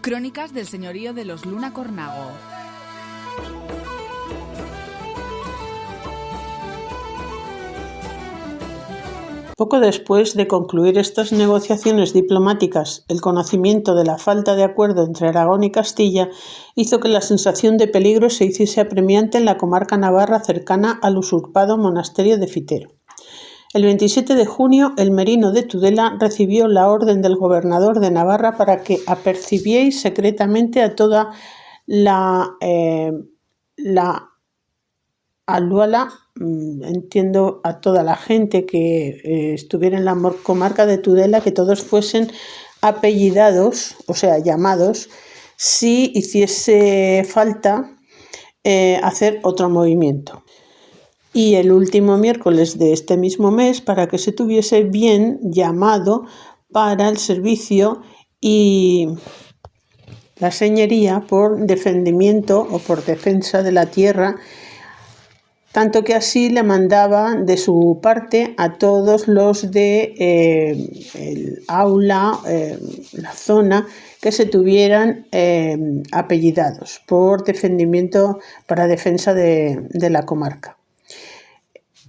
Crónicas del señorío de los Luna Cornago. Poco después de concluir estas negociaciones diplomáticas, el conocimiento de la falta de acuerdo entre Aragón y Castilla hizo que la sensación de peligro se hiciese apremiante en la comarca navarra cercana al usurpado monasterio de Fitero. El 27 de junio, el merino de Tudela recibió la orden del gobernador de Navarra para que apercibierais secretamente a toda la Alhuala, entiendo a toda la gente que estuviera en la comarca de Tudela, que todos fuesen apellidados, o sea, llamados, si hiciese falta hacer otro movimiento. Y el último miércoles de este mismo mes, para que se tuviese bien llamado para el servicio y la señoría por defendimiento o por defensa de la tierra, tanto que así le mandaba de su parte a todos los de el aula, la zona, que se tuvieran apellidados por defendimiento para defensa de la comarca.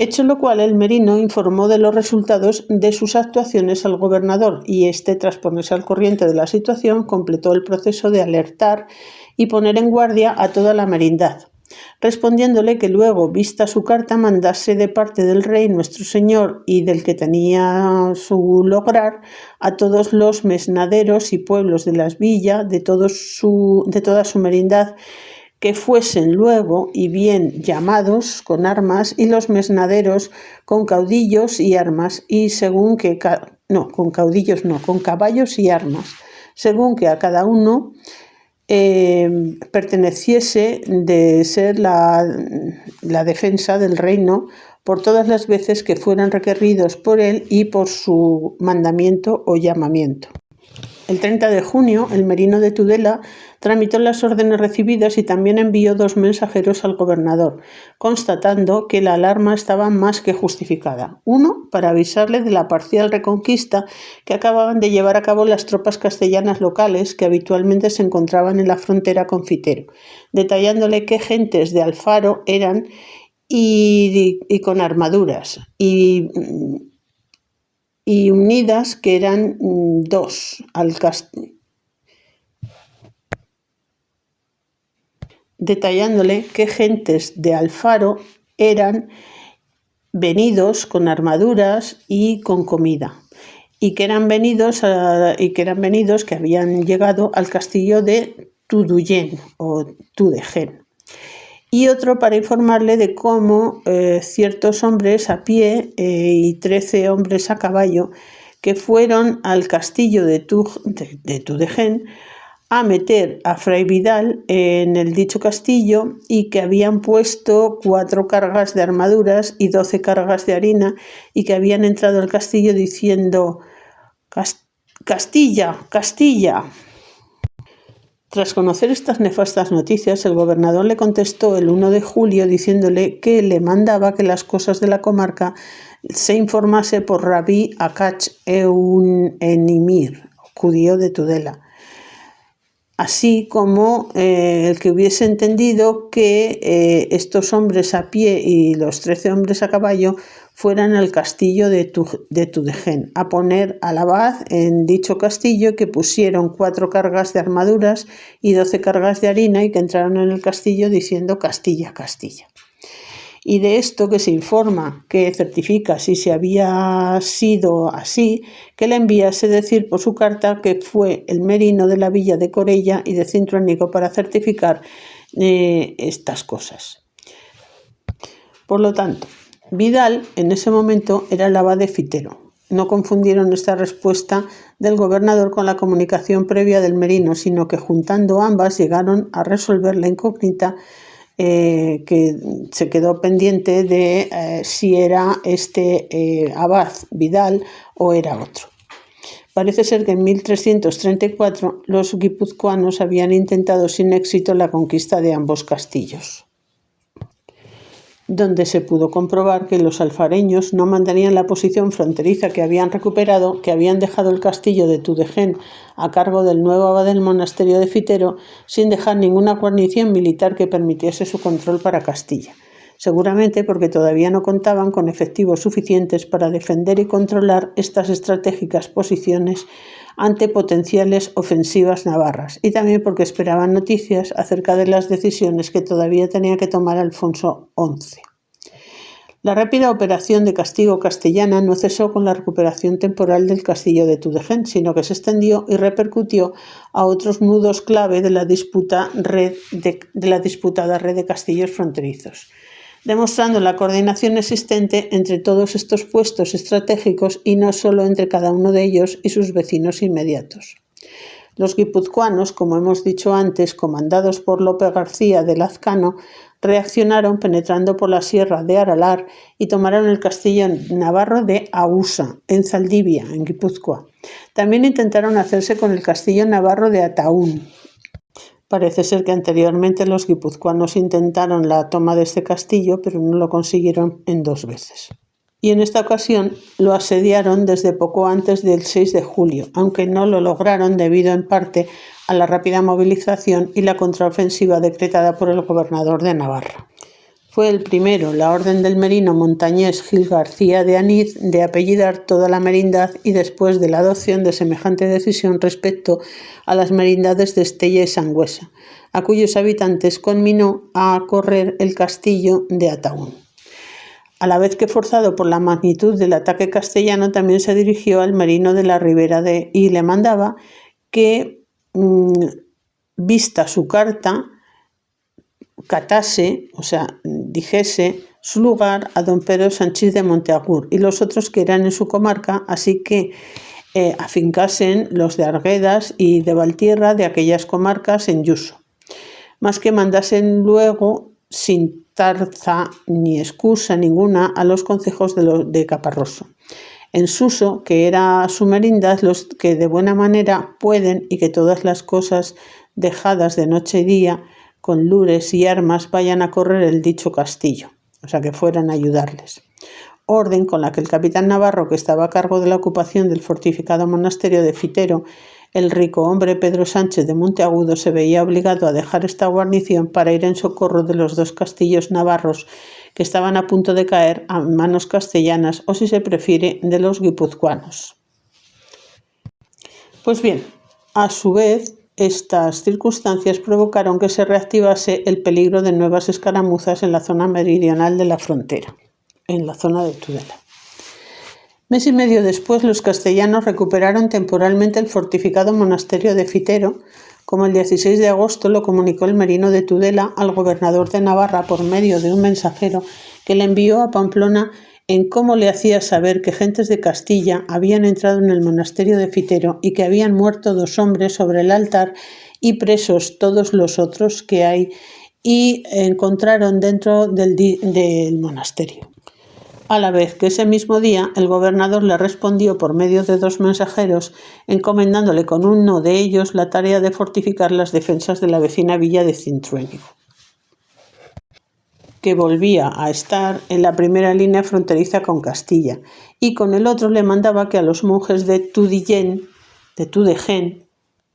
Hecho lo cual, el merino informó de los resultados de sus actuaciones al gobernador y éste, tras ponerse al corriente de la situación, completó el proceso de alertar y poner en guardia a toda la merindad, respondiéndole que luego, vista su carta, mandase de parte del rey nuestro señor y del que tenía su lograr a todos los mesnaderos y pueblos de las villas de toda su merindad, que fuesen luego y bien llamados con armas, y los mesnaderos con caudillos y armas, y según que con caballos y armas, según que a cada uno perteneciese de ser la defensa del reino por todas las veces que fueran requeridos por él y por su mandamiento o llamamiento. El 30 de junio, el merino de Tudela tramitó las órdenes recibidas y también envió 2 mensajeros al gobernador, constatando que la alarma estaba más que justificada. Uno, para avisarle de la parcial reconquista que acababan de llevar a cabo las tropas castellanas locales que habitualmente se encontraban en la frontera con Fitero, detallándole qué gentes de Alfaro eran y con armaduras, y unidas, que eran 2 al castillo, detallándole qué gentes de Alfaro eran venidos con armaduras y con comida, y que habían llegado al castillo de Tuduyén o Tudején. Y otro para informarle de cómo ciertos hombres a pie y 13 hombres a caballo que fueron al castillo de Tudején a meter a Fray Vidal en el dicho castillo, y que habían puesto 4 cargas de armaduras y 12 cargas de harina, y que habían entrado al castillo diciendo «Castilla, Castilla». Tras conocer estas nefastas noticias, el gobernador le contestó el 1 de julio diciéndole que le mandaba que las cosas de la comarca se informase por Rabí Acach Enimir, judío de Tudela, así como el que hubiese entendido que estos hombres a pie y los 13 hombres a caballo fueran al castillo de Tudején a poner al abad en dicho castillo, que pusieron 4 cargas de armaduras y 12 cargas de harina, y que entraron en el castillo diciendo «Castilla, Castilla». Y de esto que se informa, que certifica si se había sido así, que le enviase decir por su carta que fue el merino de la villa de Corella y de Cintruénigo para certificar estas cosas. Por lo tanto, Vidal en ese momento era el abad de Fitero. No confundieron esta respuesta del gobernador con la comunicación previa del merino, sino que juntando ambas llegaron a resolver la incógnita que se quedó pendiente de si era este abad Vidal o era otro. Parece ser que en 1334 los guipuzcoanos habían intentado sin éxito la conquista de ambos castillos. donde se pudo comprobar que los alfareños no mantenían la posición fronteriza que habían recuperado, que habían dejado el castillo de Tudején a cargo del nuevo abad del monasterio de Fitero, sin dejar ninguna guarnición militar que permitiese su control para Castilla. Seguramente porque todavía no contaban con efectivos suficientes para defender y controlar estas estratégicas posiciones ante potenciales ofensivas navarras, y también porque esperaban noticias acerca de las decisiones que todavía tenía que tomar Alfonso XI. La rápida operación de castigo castellana no cesó con la recuperación temporal del castillo de Tudején, sino que se extendió y repercutió a otros nudos clave de la disputada red de castillos fronterizos, demostrando la coordinación existente entre todos estos puestos estratégicos y no solo entre cada uno de ellos y sus vecinos inmediatos. Los guipuzcoanos, como hemos dicho antes, comandados por Lope García de Lazcano, reaccionaron penetrando por la sierra de Aralar y tomaron el castillo navarro de Ausa, en Zaldivia, en Guipúzcoa. También intentaron hacerse con el castillo navarro de Ataún. Parece ser que anteriormente los guipuzcoanos intentaron la toma de este castillo, pero no lo consiguieron en 2 veces. Y en esta ocasión lo asediaron desde poco antes del 6 de julio, aunque no lo lograron debido en parte a la rápida movilización y la contraofensiva decretada por el gobernador de Navarra. Fue el primero, la orden del merino montañés Gil García de Aniz, de apellidar toda la merindad, y después de la adopción de semejante decisión respecto a las merindades de Estella y Sangüesa, a cuyos habitantes conminó a correr el castillo de Ataún. A la vez que, forzado por la magnitud del ataque castellano, también se dirigió al merino de la Ribera y le mandaba que, vista su carta, catase, o sea, dijese su lugar a don Pedro Sanchís de Monteagur y los otros que eran en su comarca, así que afincasen los de Arguedas y de Valtierra de aquellas comarcas en Yuso, más que mandasen luego, sin tarza ni excusa ninguna, a los concejos de Caparroso. En Suso, que era su merindad, los que de buena manera pueden, y que todas las cosas dejadas de noche y día, con lures y armas, vayan a correr el dicho castillo, o sea, que fueran a ayudarles. Orden con la que el capitán navarro, que estaba a cargo de la ocupación del fortificado monasterio de Fitero, el rico hombre Pedro Sánchez de Monteagudo, se veía obligado a dejar esta guarnición para ir en socorro de los 2 castillos navarros que estaban a punto de caer a manos castellanas, o si se prefiere, de los guipuzcoanos. Pues bien, a su vez, estas circunstancias provocaron que se reactivase el peligro de nuevas escaramuzas en la zona meridional de la frontera, en la zona de Tudela. Mes y medio después, los castellanos recuperaron temporalmente el fortificado monasterio de Fitero, como el 16 de agosto lo comunicó el merino de Tudela al gobernador de Navarra por medio de un mensajero que le envió a Pamplona, en cómo le hacía saber que gentes de Castilla habían entrado en el monasterio de Fitero y que habían muerto 2 hombres sobre el altar y presos todos los otros que hay y encontraron dentro del monasterio. A la vez que ese mismo día el gobernador le respondió por medio de 2 mensajeros, encomendándole con uno de ellos la tarea de fortificar las defensas de la vecina villa de Cintruénigo, que volvía a estar en la primera línea fronteriza con Castilla, y con el otro le mandaba que a los monjes de Tudején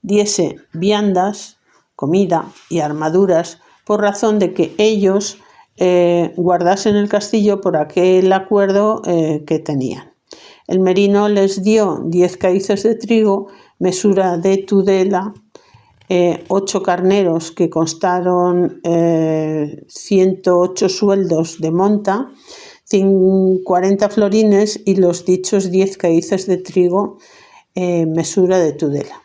diese viandas, comida y armaduras, por razón de que ellos guardasen el castillo por aquel acuerdo que tenían. El merino les dio 10 caíces de trigo, mesura de Tudela, 8 carneros que constaron 108 sueldos de monta, 40 florines y los dichos 10 caíces de trigo, mesura de Tudela.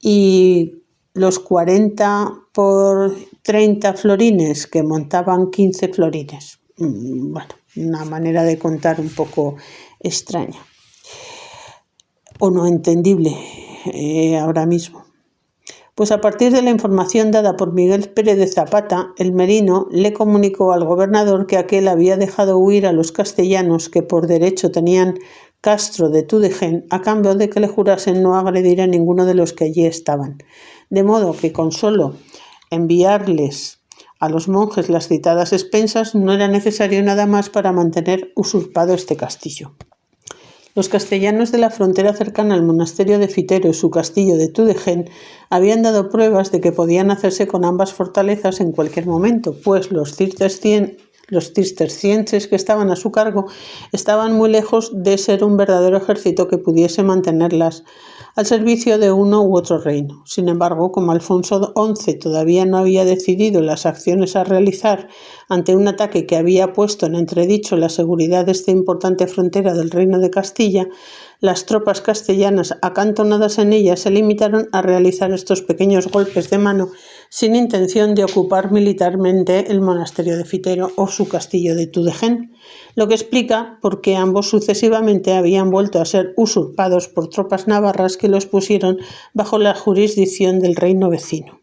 Y los 40 por 30 florines, que montaban 15 florines. Bueno, una manera de contar un poco extraña o no entendible ahora mismo. Pues a partir de la información dada por Miguel Pérez de Zapata, el merino le comunicó al gobernador que aquel había dejado huir a los castellanos que por derecho tenían Castro de Tudején, a cambio de que le jurasen no agredir a ninguno de los que allí estaban. De modo que con solo enviarles a los monjes las citadas expensas, no era necesario nada más para mantener usurpado este castillo. Los castellanos de la frontera cercana al monasterio de Fitero y su castillo de Tudegen habían dado pruebas de que podían hacerse con ambas fortalezas en cualquier momento, pues los cistercienses que estaban a su cargo estaban muy lejos de ser un verdadero ejército que pudiese mantenerlas al servicio de uno u otro reino. Sin embargo, como Alfonso XI todavía no había decidido las acciones a realizar ante un ataque que había puesto en entredicho la seguridad de esta importante frontera del Reino de Castilla, las tropas castellanas acantonadas en ella se limitaron a realizar estos pequeños golpes de mano sin intención de ocupar militarmente el monasterio de Fitero o su castillo de Tudegen, lo que explica por qué ambos sucesivamente habían vuelto a ser usurpados por tropas navarras que los pusieron bajo la jurisdicción del reino vecino.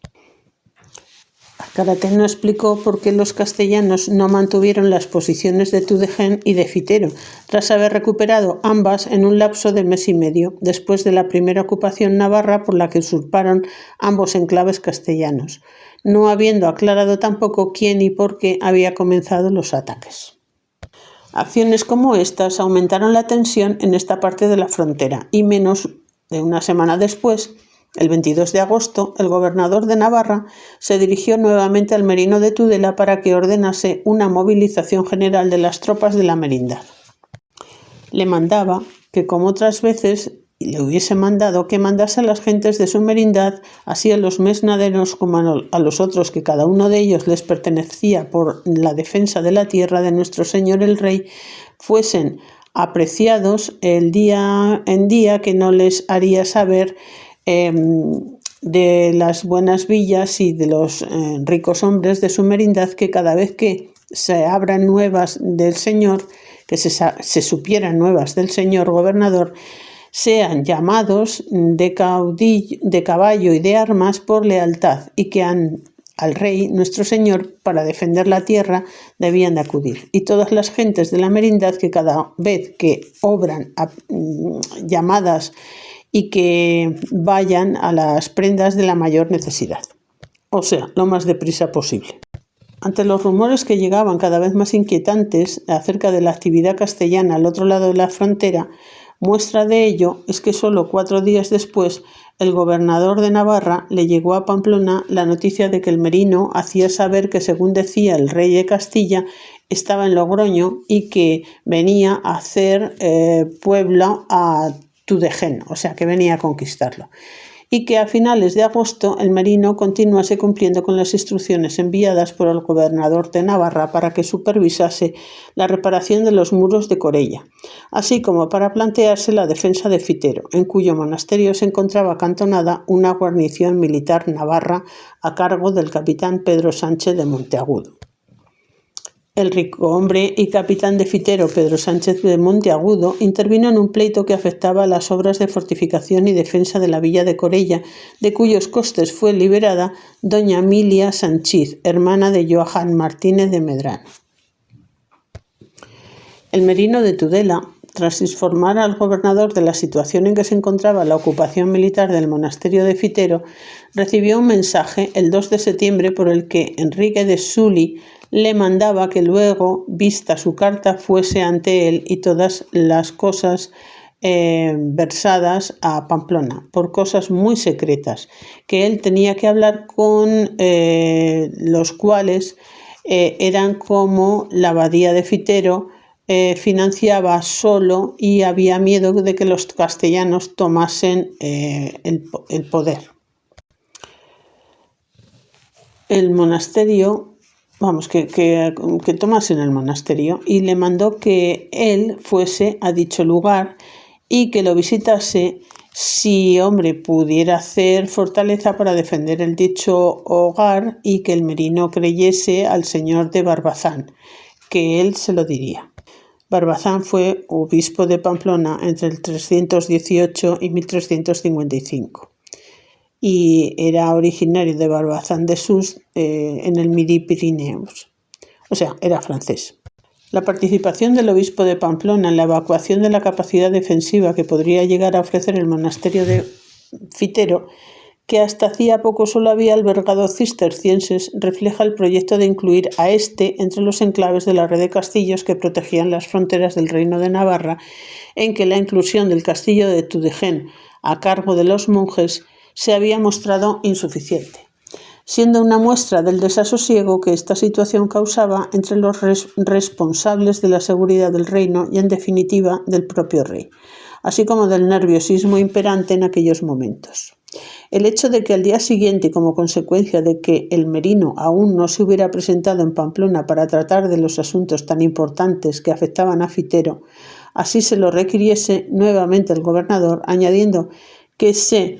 Karaté no explicó por qué los castellanos no mantuvieron las posiciones de Tudegen y de Fitero, tras haber recuperado ambas en un lapso de mes y medio, después de la primera ocupación navarra por la que usurparon ambos enclaves castellanos, no habiendo aclarado tampoco quién y por qué había comenzado los ataques. Acciones como estas aumentaron la tensión en esta parte de la frontera y menos de una semana después, el 22 de agosto, el gobernador de Navarra se dirigió nuevamente al merino de Tudela para que ordenase una movilización general de las tropas de la merindad. Le mandaba que, como otras veces le hubiese mandado, que mandase a las gentes de su merindad, así a los mesnaderos como a los otros, que cada uno de ellos les pertenecía por la defensa de la tierra de nuestro señor el rey, fuesen apreciados el día en día, que no les haría saber de las buenas villas y de los ricos hombres de su merindad, que cada vez que se abran nuevas del señor, que se supieran nuevas del señor gobernador, sean llamados de caballo y de armas por lealtad, y que al rey, nuestro señor, para defender la tierra, debían de acudir. Y todas las gentes de la merindad, que cada vez que obran llamadas y que vayan a las prendas de la mayor necesidad, o sea, lo más deprisa posible. Ante los rumores que llegaban cada vez más inquietantes acerca de la actividad castellana al otro lado de la frontera, muestra de ello es que solo 4 días después el gobernador de Navarra le llegó a Pamplona la noticia de que el merino hacía saber que, según decía el rey de Castilla, estaba en Logroño y que venía a hacer pueblo a Tudegen, o sea que venía a conquistarlo, y que a finales de agosto el merino continuase cumpliendo con las instrucciones enviadas por el gobernador de Navarra para que supervisase la reparación de los muros de Corella, así como para plantearse la defensa de Fitero, en cuyo monasterio se encontraba acantonada una guarnición militar navarra a cargo del capitán Pedro Sánchez de Monteagudo. El rico hombre y capitán de Fitero, Pedro Sánchez de Monteagudo, intervino en un pleito que afectaba a las obras de fortificación y defensa de la villa de Corella, de cuyos costes fue liberada doña Emilia Sanchiz, hermana de Johan Martínez de Medrano. El merino de Tudela, tras informar al gobernador de la situación en que se encontraba la ocupación militar del monasterio de Fitero, recibió un mensaje el 2 de septiembre por el que Enrique de Sully le mandaba que luego, vista su carta, fuese ante él y todas las cosas versadas a Pamplona, por cosas muy secretas, que él tenía que hablar con los cuales eran como la abadía de Fitero, financiaba solo y había miedo de que los castellanos tomasen el poder. El monasterio, que tomasen el monasterio, y le mandó que él fuese a dicho lugar y que lo visitase si, pudiera hacer fortaleza para defender el dicho hogar, y que el merino creyese al señor de Barbazán, que él se lo diría. Barbazán fue obispo de Pamplona entre el 318 y 1355 y era originario de Barbazán de Sus en el Midi Pirineos, o sea, era francés. La participación del obispo de Pamplona en la evacuación de la capacidad defensiva que podría llegar a ofrecer el monasterio de Fitero, que hasta hacía poco solo había albergado cistercienses, refleja el proyecto de incluir a este entre los enclaves de la red de castillos que protegían las fronteras del Reino de Navarra, en que la inclusión del castillo de Tudela a cargo de los monjes se había mostrado insuficiente, siendo una muestra del desasosiego que esta situación causaba entre los responsables de la seguridad del reino y, en definitiva, del propio rey, así como del nerviosismo imperante en aquellos momentos. El hecho de que al día siguiente, y como consecuencia de que el merino aún no se hubiera presentado en Pamplona para tratar de los asuntos tan importantes que afectaban a Fitero, así se lo requiriese nuevamente el gobernador, añadiendo que se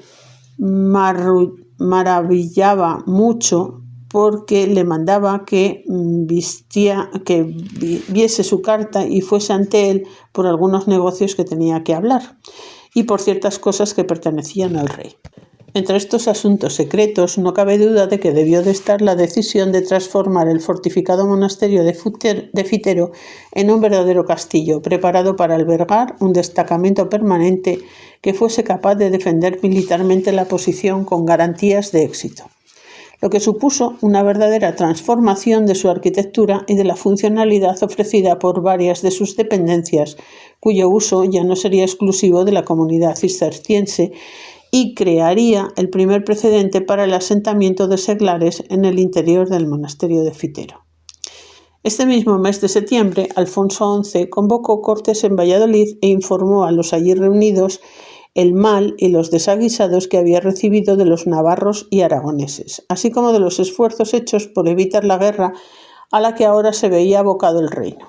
maravillaba mucho porque le mandaba que viese su carta y fuese ante él por algunos negocios que tenía que hablar y por ciertas cosas que pertenecían al rey. Entre estos asuntos secretos no cabe duda de que debió de estar la decisión de transformar el fortificado monasterio de Fitero en un verdadero castillo, preparado para albergar un destacamento permanente que fuese capaz de defender militarmente la posición con garantías de éxito, lo que supuso una verdadera transformación de su arquitectura y de la funcionalidad ofrecida por varias de sus dependencias, cuyo uso ya no sería exclusivo de la comunidad cisterciense, y crearía el primer precedente para el asentamiento de seglares en el interior del monasterio de Fitero. Este mismo mes de septiembre, Alfonso XI convocó cortes en Valladolid e informó a los allí reunidos el mal y los desaguisados que había recibido de los navarros y aragoneses, así como de los esfuerzos hechos por evitar la guerra a la que ahora se veía abocado el reino.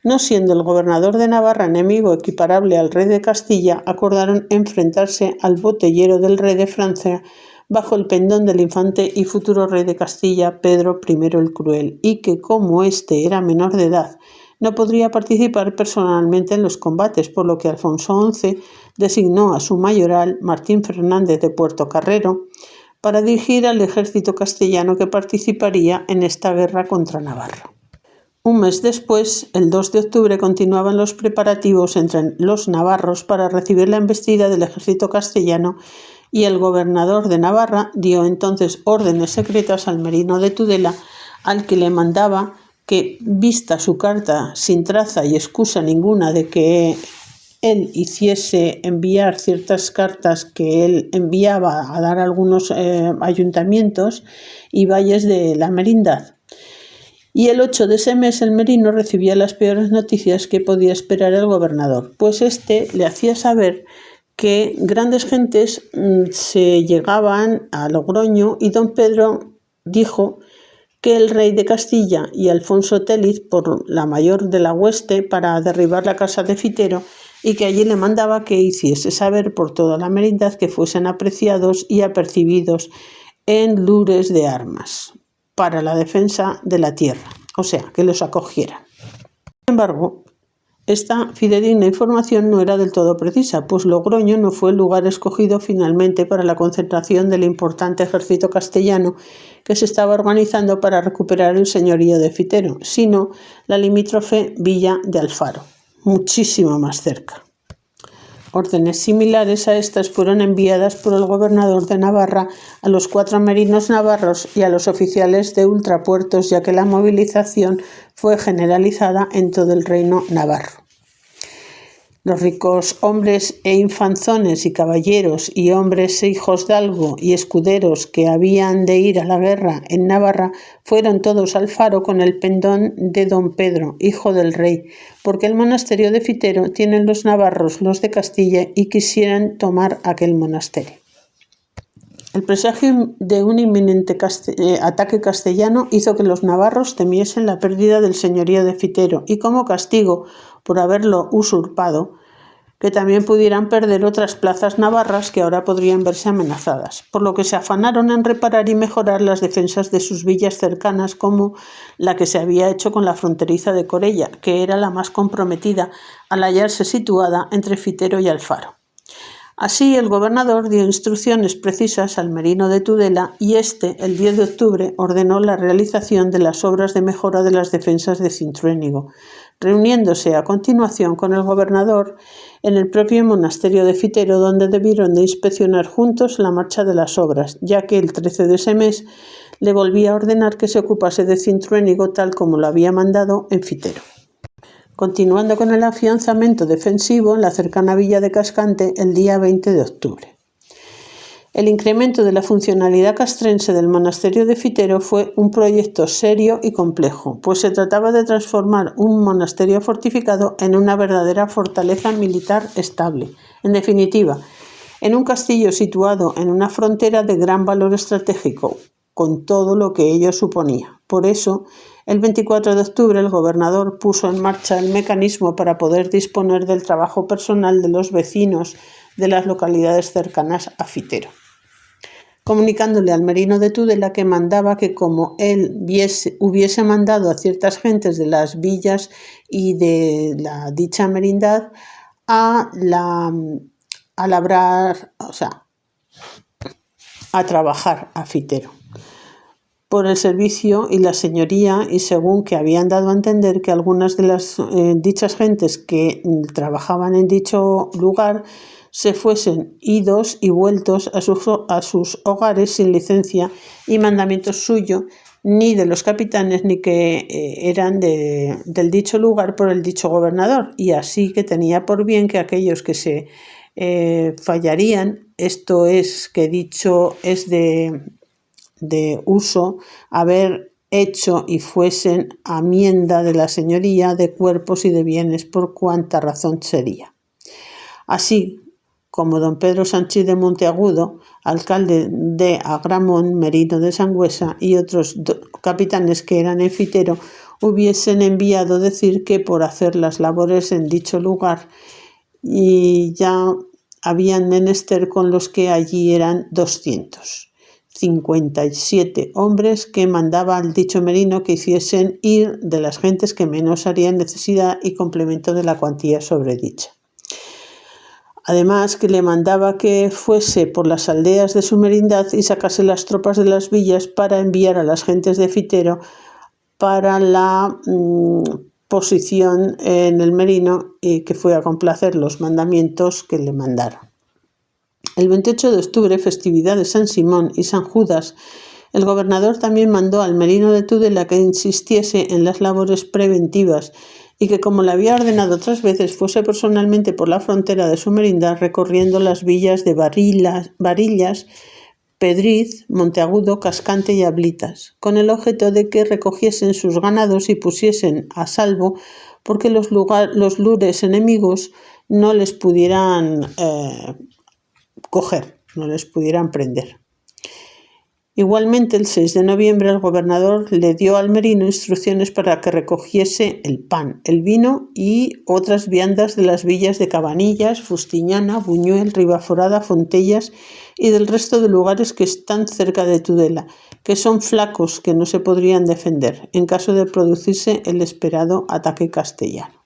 No siendo el gobernador de Navarra enemigo equiparable al rey de Castilla, acordaron enfrentarse al botellero del rey de Francia bajo el pendón del infante y futuro rey de Castilla, Pedro I el Cruel, y que, como éste era menor de edad, no podría participar personalmente en los combates, por lo que Alfonso XI designó a su mayoral, Martín Fernández de Puertocarrero, para dirigir al ejército castellano que participaría en esta guerra contra Navarra. Un mes después, el 2 de octubre, continuaban los preparativos entre los navarros para recibir la embestida del ejército castellano y el gobernador de Navarra dio entonces órdenes secretas al merino de Tudela, al que le mandaba que, vista su carta sin traza y excusa ninguna de que él hiciese enviar ciertas cartas que él enviaba a dar a algunos ayuntamientos y valles de la merindad. Y el 8 de ese mes el merino recibía las peores noticias que podía esperar el gobernador, pues éste le hacía saber que grandes gentes se llegaban a Logroño y don Pedro dijo que el rey de Castilla y Alfonso Tellez por la mayor de la hueste para derribar la casa de Fitero y que allí le mandaba que hiciese saber por toda la merindad que fuesen apreciados y apercibidos en lures de armas para la defensa de la tierra, o sea, que los acogieran. Sin embargo, esta fidedigna información no era del todo precisa, pues Logroño no fue el lugar escogido finalmente para la concentración del importante ejército castellano que se estaba organizando para recuperar el señorío de Fitero, sino la limítrofe villa de Alfaro, muchísimo más cerca. Órdenes similares a estas fueron enviadas por el gobernador de Navarra a los 4 merinos navarros y a los oficiales de ultrapuertos, ya que la movilización fue generalizada en todo el reino navarro. Los ricos hombres e infanzones y caballeros y hombres e hijos de algo y escuderos que habían de ir a la guerra en Navarra fueron todos al faro con el pendón de don Pedro, hijo del rey, porque el monasterio de Fitero tienen los navarros los de Castilla y quisieran tomar aquel monasterio. El presagio de un inminente ataque castellano hizo que los navarros temiesen la pérdida del señorío de Fitero y, como castigo por haberlo usurpado, que también pudieran perder otras plazas navarras que ahora podrían verse amenazadas, por lo que se afanaron en reparar y mejorar las defensas de sus villas cercanas, como la que se había hecho con la fronteriza de Corella, que era la más comprometida al hallarse situada entre Fitero y Alfaro. Así, el gobernador dio instrucciones precisas al merino de Tudela y éste, el 10 de octubre, ordenó la realización de las obras de mejora de las defensas de Cintruénigo, reuniéndose a continuación con el gobernador en el propio monasterio de Fitero, donde debieron de inspeccionar juntos la marcha de las obras, ya que el 13 de ese mes le volvía a ordenar que se ocupase de Cintruénigo tal como lo había mandado en Fitero. Continuando con el afianzamiento defensivo en la cercana villa de Cascante el día 20 de octubre. El incremento de la funcionalidad castrense del monasterio de Fitero fue un proyecto serio y complejo, pues se trataba de transformar un monasterio fortificado en una verdadera fortaleza militar estable. En definitiva, en un castillo situado en una frontera de gran valor estratégico, con todo lo que ello suponía. Por eso, el 24 de octubre el gobernador puso en marcha el mecanismo para poder disponer del trabajo personal de los vecinos de las localidades cercanas a Fitero, comunicándole al merino de Tudela que mandaba que como él hubiese mandado a ciertas gentes de las villas y de la dicha merindad a labrar, o sea, a trabajar a Fitero por el servicio y la señoría, y según que habían dado a entender que algunas de las dichas gentes que trabajaban en dicho lugar se fuesen idos y vueltos a sus hogares sin licencia y mandamiento suyo, ni de los capitanes, ni que eran del dicho lugar por el dicho gobernador, y así que tenía por bien que aquellos que se fallarían, esto es, que dicho es de uso, haber hecho y fuesen amienda de la señoría de cuerpos y de bienes por cuanta razón sería. Así como don Pedro Sanchís de Monteagudo, alcalde de Agramón, merino de Sangüesa, y otros capitanes que eran en Fitero, hubiesen enviado decir que por hacer las labores en dicho lugar y ya habían menester con los que allí eran 257 hombres que mandaba al dicho merino que hiciesen ir de las gentes que menos harían necesidad y complemento de la cuantía sobredicha. Además, que le mandaba que fuese por las aldeas de su merindad y sacase las tropas de las villas para enviar a las gentes de Fitero para la posición en el merino, y que fue a complacer los mandamientos que le mandaron. El 28 de octubre, festividad de San Simón y San Judas, el gobernador también mandó al merino de Tudela que insistiese en las labores preventivas y que, como le había ordenado otras veces, fuese personalmente por la frontera de su merindad recorriendo las villas de Varillas, Pedriz, Monteagudo, Cascante y Ablitas, con el objeto de que recogiesen sus ganados y pusiesen a salvo porque los lures enemigos no les pudieran coger, no les pudieran prender. Igualmente, el 6 de noviembre el gobernador le dio al merino instrucciones para que recogiese el pan, el vino y otras viandas de las villas de Cabanillas, Fustiñana, Buñuel, Ribaforada, Fontellas y del resto de lugares que están cerca de Tudela, que son flacos que no se podrían defender en caso de producirse el esperado ataque castellano.